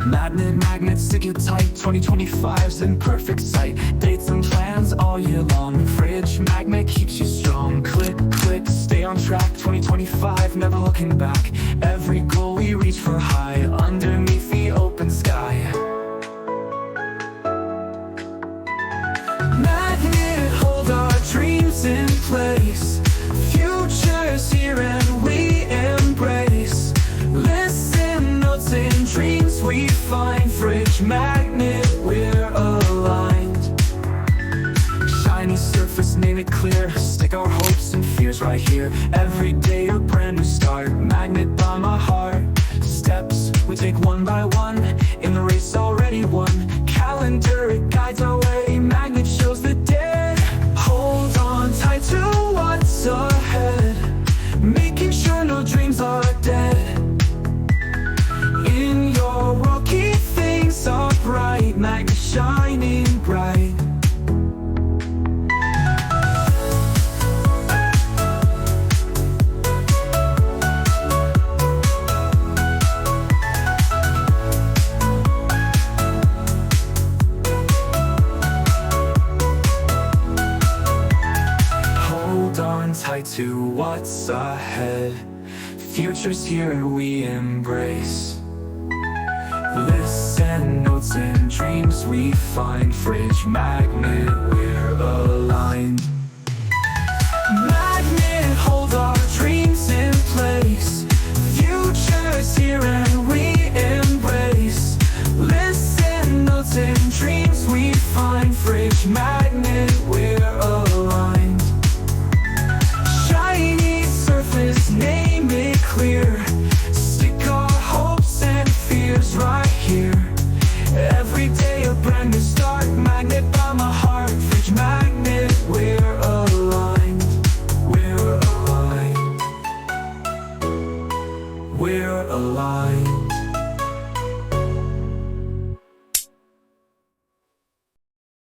Magnet, stick it tight. 2025's in perfect sight. Dates and plans all year long. Fridge magnet keeps you strong. Click, stay on track. 2025, never looking back. Every goal we reach for high, underneath the open sky. Magnet, hold our dreams in place. Future's here and we embrace. Listen, notes and dreams we find. Fridge magnet, we're aligned. Shiny surface, name it clear. Stick our hopes and fears right here. Every day a brand new start. Magnet by my heart. Steps we take one by one. In the race already won. Calendar, it guides our way. Magnet shows the day. Hold on tight to what's ahead, making sure no dreams are dead. In your world, keep things upright. Magnet shining bright. Hold on tight to what's ahead. Future's here, we embrace. Listen, notes and dreams we find. Fridge magnet, we're aligned. Magnet, hold our dreams in place. Future's here and we embrace. Listen, notes and dreams we find. Fridge magnet, we're aligned. Shiny surface, name it clear. Stick our hopes and fears right here. Every day a brand new start. Magnet by my heart. Fridge magnet, we're aligned. We're aligned. We're aligned.